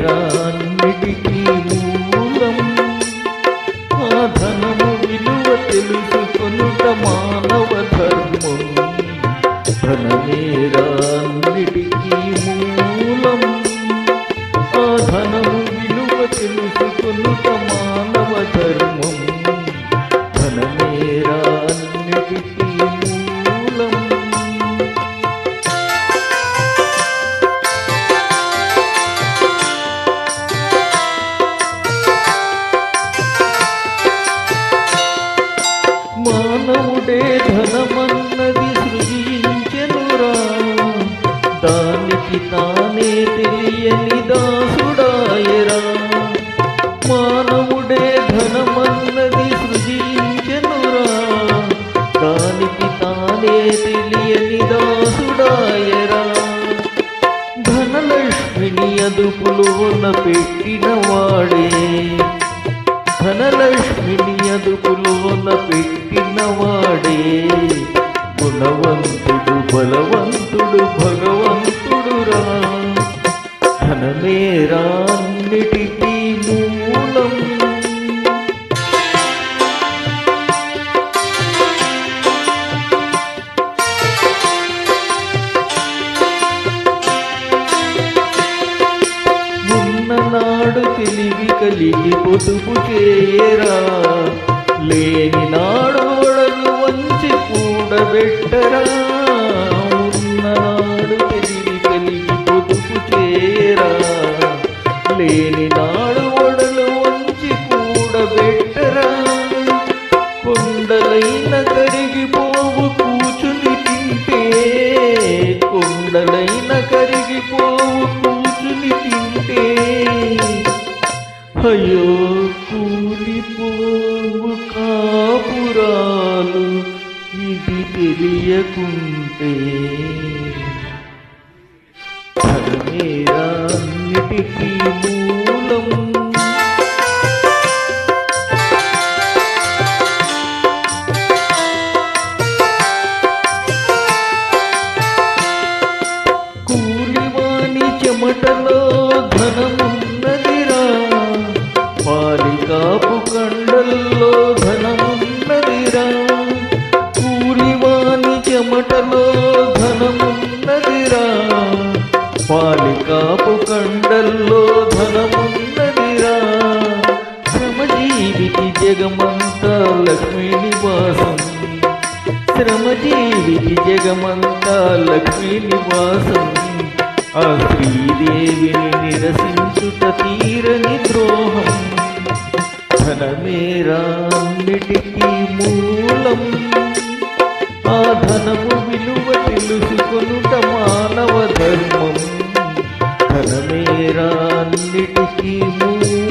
ధనమేరాన్నిటికీ మూలం. ఆ ధనము విలువ తెలుసుకొనుట మానవ ధర్మం. ధనమేరాన్నిటికీ మూలం. ఆ ధనము విలువ తెలుసుకొనుట మానవ ధర్మం. ధనమేరాన్నిటికీ మూలం. మానవుడే ధనమన్నది సృజించెనురా, దానికి తానే తెలియని దాసుడాయరా. మానవుడే ధనమన్నది సృజించెనురా, దానికి తానే తెలియని దాసుడాయరా. ధనలక్ష్మిని అదుపులోన పెట్టినవాడే, ధనలక్ష్మిని అదుపులోన పెట్టినవాడే గుణవంతుడు బలవంతుడు భగవంతుడురా. ధనమేరాన్నిటికీ మూలం. ఉన్ననాడు తెలివి కలిగి పొదుపు చేయరా, లేని నాడు ఒడలు వంచి కూడబెట్టరా. ఉన్ననాడు తెలివి కలిగి పొదుపు చేయరా, లేని నాడు ఒడలు వంచి కూడబెట్టరా. కొండలైన కరిగిపోవు కూచుని తింటే, కొండలైన కరిగిపోవు కూచుని తింటే. అయ్యో కూలిపోవు కాపురాలు ఇది తెలియకుంటే. ధనమేరాన్నిటికీ మూలం. కూలివాని చెమటలో ధనమున్నదిరా, పాలికాపు కండల్లో ధనమున్నదిరా. కూలివాని చెమటలో ధనమున్నదిరా, పాలికాపు కండల్లో ధనమున్నదిరా. శ్రమజీవికి జగమంతా లక్ష్మీ నివాసం, శ్రమజీవికి జగమంతా లక్ష్మీ నివాసం. ఆ శ్రీదేవిని నిరసించుట తీరని ద్రోహం. ధనమేరాన్నిటికీ మూలం. ఆ ధనము విలువ తెలుసుకొనుట మానవ ధర్మం. ధనమేరాన్నిటికీ మూలం.